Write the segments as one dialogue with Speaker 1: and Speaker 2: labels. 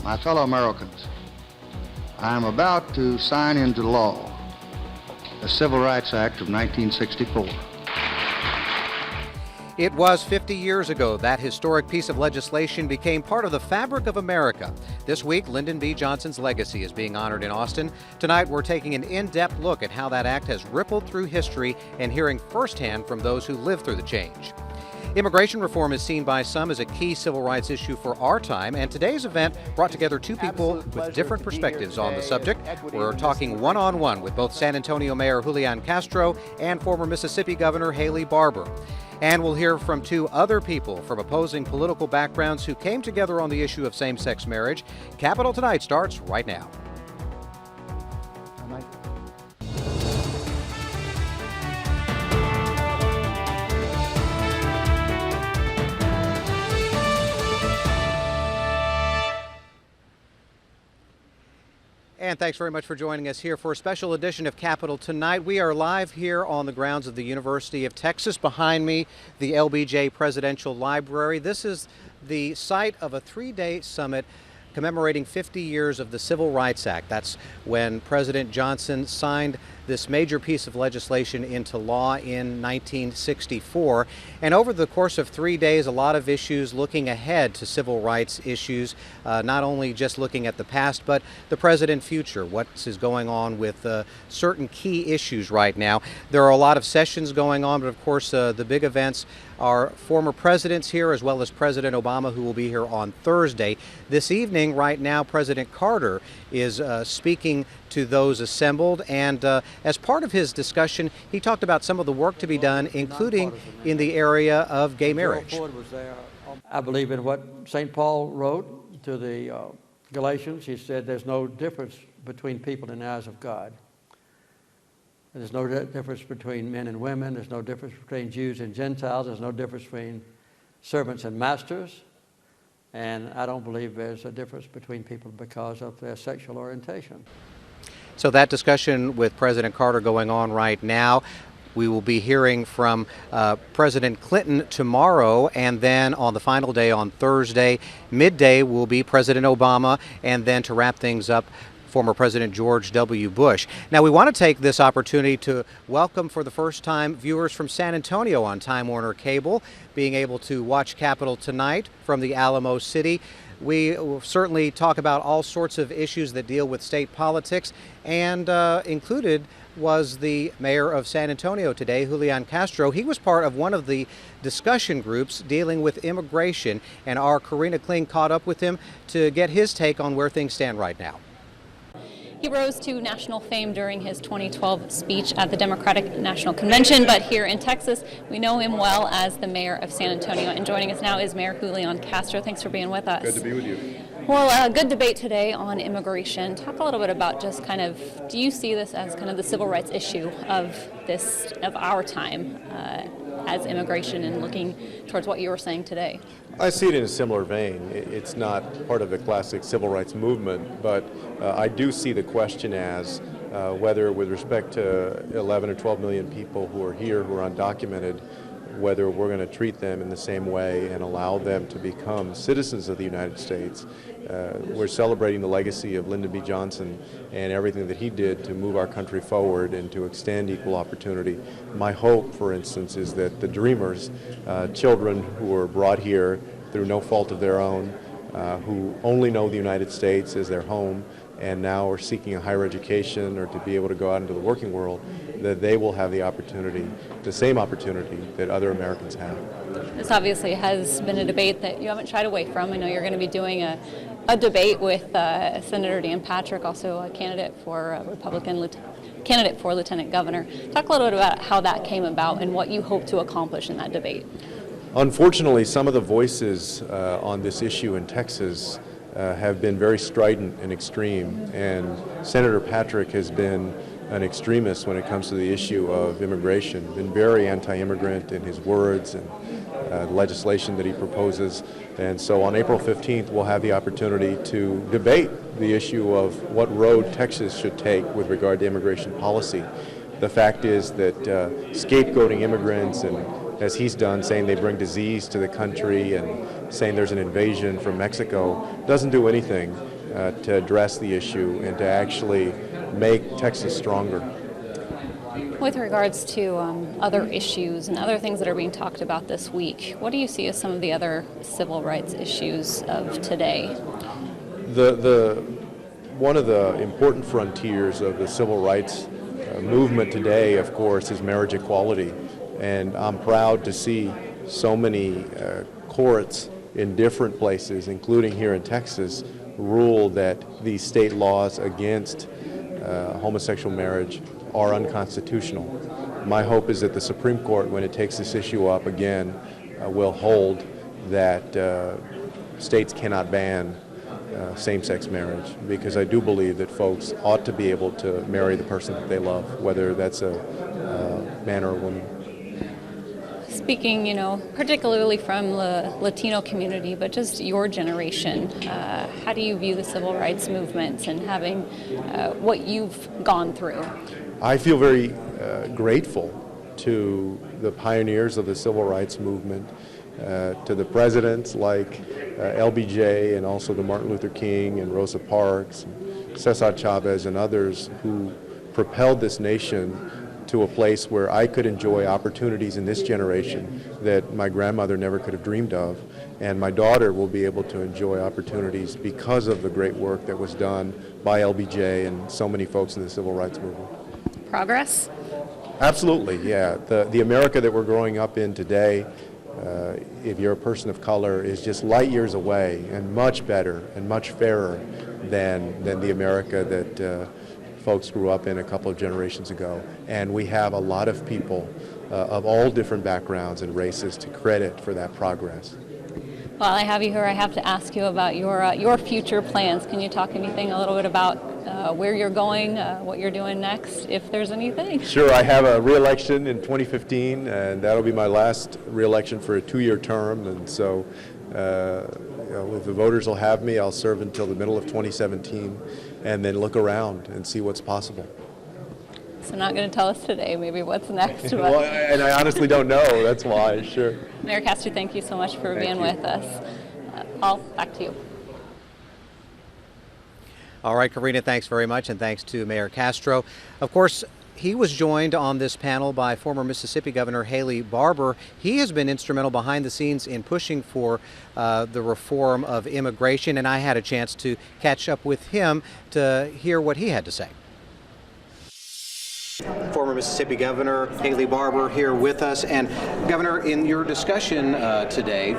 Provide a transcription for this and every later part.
Speaker 1: My fellow Americans, I am about to sign into law the Civil Rights Act of 1964.
Speaker 2: It was 50 years ago that historic piece of legislation became part of the fabric of America. This week, Lyndon B. Johnson's legacy is being honored in Austin. Tonight, we're taking an in-depth look at how that act has rippled through history and hearing firsthand from those who lived through the change. Immigration reform is seen by some as a key civil rights issue for our time, and today's event brought together two people with different perspectives on the subject. We're talking one-on-one with both San Antonio Mayor Julian Castro and former Mississippi Governor Haley Barbour. And we'll hear from two other people from opposing political backgrounds who came together on the issue of same-sex marriage. Capitol Tonight starts right now. And thanks very much for joining us here for a special edition of Capitol Tonight. We are live here on the grounds of the University of Texas. Behind me, the LBJ Presidential Library. This is the site of a three-day summit commemorating 50 years of the Civil Rights Act. That's when President Johnson signed this major piece of legislation into law in 1964. And over the course of 3 days, a lot of issues looking ahead to civil rights issues, not only just looking at the past, but the present and future, what is going on with certain key issues right now. There are a lot of sessions going on, but of course the big events are former presidents here, as well as President Obama, who will be here on Thursday. This evening, right now, President Carter is speaking to those assembled, and as part of his discussion, he talked about some of the work to be done, including in the area of gay marriage.
Speaker 3: I believe in what St. Paul wrote to the Galatians. He said there's no difference between people in the eyes of God. There's no difference between men and women. There's no difference between Jews and Gentiles. There's no difference between servants and masters. And I don't believe there's a difference between people because of their sexual orientation.
Speaker 2: So that discussion with President Carter going on right now. We will be hearing from President Clinton tomorrow, and then on the final day on Thursday, midday, will be President Obama, and then to wrap things up, former President George W. Bush. Now, we want to take this opportunity to welcome for the first time viewers from San Antonio on Time Warner Cable, being able to watch Capitol Tonight from the Alamo City. We will certainly talk about all sorts of issues that deal with state politics, and included was the mayor of San Antonio today, Julian Castro. He was part of one of the discussion groups dealing with immigration, and our Karina Kling caught up with him to get his take on where things stand right now.
Speaker 4: He rose to national fame during his 2012 speech at the Democratic National Convention, but here in Texas, we know him well as the mayor of San Antonio. And joining us now is Mayor Julian Castro. Thanks for being with us.
Speaker 5: Good to be with you.
Speaker 4: Well, good debate today on immigration. Talk a little bit about just kind of, do you see this as kind of the civil rights issue of our time as immigration, and looking towards what you were saying today?
Speaker 5: I see it in a similar vein. It's not part of the classic civil rights movement, but I do see the question as whether, with respect to 11 or 12 million people who are here who are undocumented, whether we're going to treat them in the same way and allow them to become citizens of the United States. We're celebrating the legacy of Lyndon B. Johnson and everything that he did to move our country forward and to extend equal opportunity. My hope, for instance, is that the dreamers, children who were brought here through no fault of their own, who only know the United States as their home and now are seeking a higher education or to be able to go out into the working world, that they will have the opportunity, the same opportunity that other Americans have.
Speaker 4: This obviously has been a debate that you haven't shied away from. I know you're going to be doing a debate with Senator Dan Patrick, also a candidate for candidate for Lieutenant Governor. Talk a little bit about how that came about and what you hope to accomplish in that debate.
Speaker 5: Unfortunately, some of the voices on this issue in Texas have been very strident and extreme, and Senator Patrick has been an extremist when it comes to the issue of immigration, been very anti-immigrant in his words and the legislation that he proposes. And so on April 15th, we'll have the opportunity to debate the issue of what road Texas should take with regard to immigration policy. The fact is that scapegoating immigrants, and as he's done, saying they bring disease to the country and saying there's an invasion from Mexico, doesn't do anything to address the issue and to actually make Texas stronger.
Speaker 4: With regards to other issues and other things that are being talked about this week, what do you see as some of the other civil rights issues of today?
Speaker 5: One of the important frontiers of the civil rights movement today, of course, is marriage equality. And I'm proud to see so many courts in different places, including here in Texas, rule that these state laws against homosexual marriage are unconstitutional. My hope is that the Supreme Court, when it takes this issue up again, will hold that states cannot ban same-sex marriage, because I do believe that folks ought to be able to marry the person that they love, whether that's a man or a woman.
Speaker 4: Speaking, particularly from the Latino community, but just your generation, how do you view the civil rights movements and having what you've gone through?
Speaker 5: I feel very grateful to the pioneers of the civil rights movement, to the presidents like LBJ, and also to Martin Luther King and Rosa Parks, and Cesar Chavez and others who propelled this nation to a place where I could enjoy opportunities in this generation that my grandmother never could have dreamed of, and my daughter will be able to enjoy opportunities because of the great work that was done by LBJ and so many folks in the civil rights movement.
Speaker 4: Progress?
Speaker 5: Absolutely, yeah. The America that we're growing up in today, if you're a person of color, is just light years away and much better and much fairer than the America that folks grew up in a couple of generations ago. And we have a lot of people of all different backgrounds and races to credit for that progress.
Speaker 4: While I have you here, I have to ask you about your future plans. Can you talk anything a little bit about where you're going, what you're doing next, if there's anything?
Speaker 5: Sure, I have a re-election in 2015, and that'll be my last re-election for a 2-year term. And so if the voters will have me, I'll serve until the middle of 2017 and then look around and see what's possible.
Speaker 4: So not going to tell us today maybe what's next.
Speaker 5: Well, and I honestly don't know. That's why, sure.
Speaker 4: Mayor Castro, thank you so much for being with us. Paul, back to you.
Speaker 2: All right, Karina, thanks very much, and thanks to Mayor Castro. Of course, he was joined on this panel by former Mississippi Governor Haley Barbour. He has been instrumental behind the scenes in pushing for the reform of immigration, and I had a chance to catch up with him to hear what he had to say. Former Mississippi Governor Haley Barbour here with us. And Governor, in your discussion today,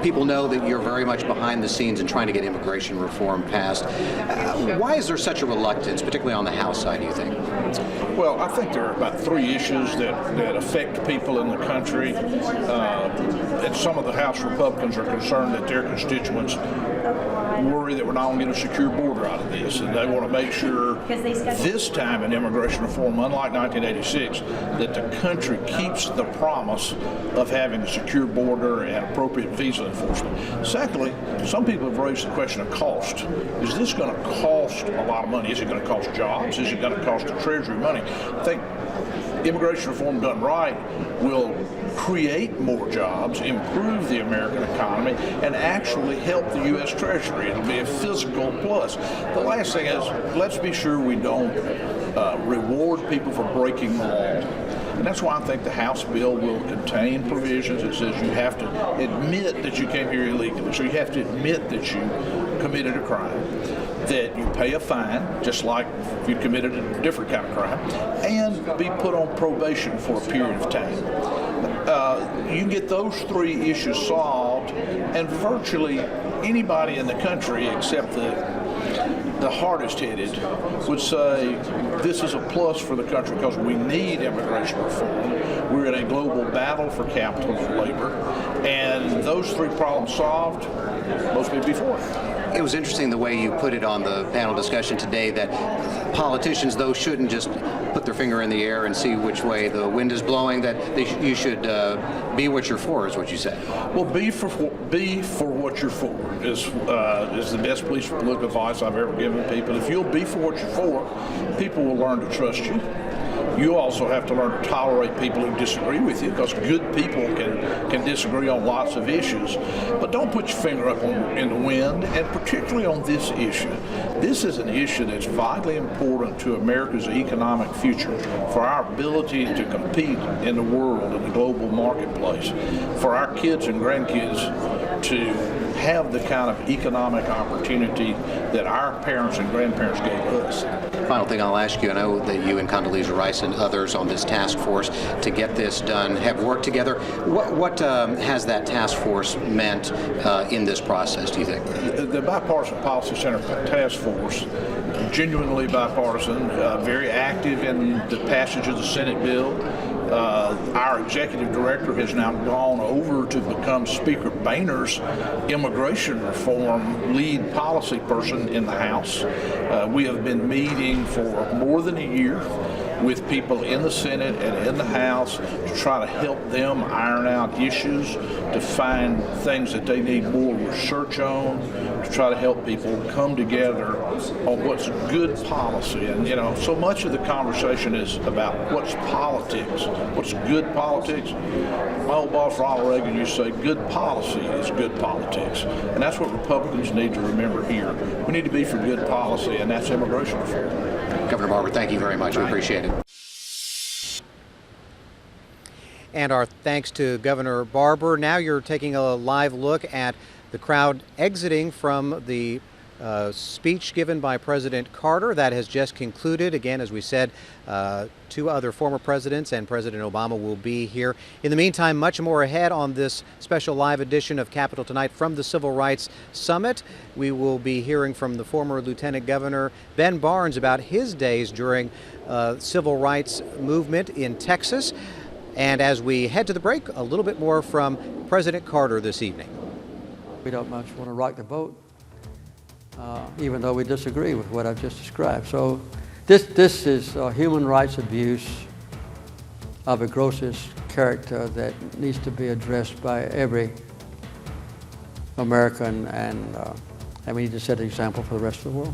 Speaker 2: people know that you're very much behind the scenes in trying to get immigration reform passed. Why is there such a reluctance, particularly on the House side, do you think?
Speaker 6: Well, I think there are about 3 issues that affect people in the country. And some of the House Republicans are concerned that their constituents worry that we're not going to get a secure border out of this, and they want to make sure this time in immigration reform, unlike 1986, that the country keeps the promise of having a secure border and appropriate visa enforcement. Secondly, some people have raised the question of cost. Is this going to cost a lot of money? Is it going to cost jobs? Is it going to cost the Treasury money? I think immigration reform done right will create more jobs, improve the American economy, and actually help the U.S. Treasury. It'll be a fiscal plus. The last thing is, let's be sure we don't reward people for breaking the law. And that's why I think the House bill will contain provisions that says you have to admit that you came here illegally. So you have to admit that you committed a crime, that you pay a fine, just like if you committed a different kind of crime, and be put on probation for a period of time. You can get those 3 issues solved, and virtually anybody in the country except the hardest-headed would say this is a plus for the country because we need immigration reform. We're in a global battle for capital and labor, and those 3 problems solved, most people before it.
Speaker 2: It was interesting the way you put it on the panel discussion today, that politicians, though, shouldn't just put their finger in the air and see which way the wind is blowing, that you should be what you're for, is what you said.
Speaker 6: Well, be for what you're for is the best piece of political advice I've ever given people. If you'll be for what you're for, people will learn to trust you. You also have to learn to tolerate people who disagree with you, because good people can disagree on lots of issues. But don't put your finger up in the wind, and particularly on this issue. This is an issue that's vitally important to America's economic future, for our ability to compete in the world, in the global marketplace, for our kids and grandkids to have the kind of economic opportunity that our parents and grandparents gave us.
Speaker 2: Final thing I'll ask you, I know that you and Condoleezza Rice and others on this task force to get this done have worked together. What has that task force meant in this process, do you think?
Speaker 6: The Bipartisan Policy Center task force, genuinely bipartisan, very active in the passage of the Senate bill. Our executive director has now gone over to become Speaker Boehner's immigration reform lead policy person in the House. We have been meeting for more than a year with people in the Senate and in the House to try to help them iron out issues, to find things that they need more research on, to try to help people come together on what's good policy. And so much of the conversation is about what's politics, what's good politics. My old boss Ronald Reagan used to say, good policy is good politics. And that's what Republicans need to remember here. We need to be for good policy, and that's immigration reform.
Speaker 2: Governor Barbour, thank you very much. We appreciate it. And our thanks to Governor Barbour. Now you're taking a live look at the crowd exiting from the speech given by President Carter that has just concluded. Again, as we said, two other former presidents and President Obama will be here. In the meantime, much more ahead on this special live edition of Capitol Tonight from the Civil Rights Summit. We will be hearing from the former Lieutenant Governor Ben Barnes about his days during civil rights movement in Texas. And as we head to the break, a little bit more from President Carter this evening.
Speaker 3: We don't much want to rock the boat, even though we disagree with what I've just described. So this is human rights abuse of the grossest character that needs to be addressed by every American, and we need to set an example for the rest of the world.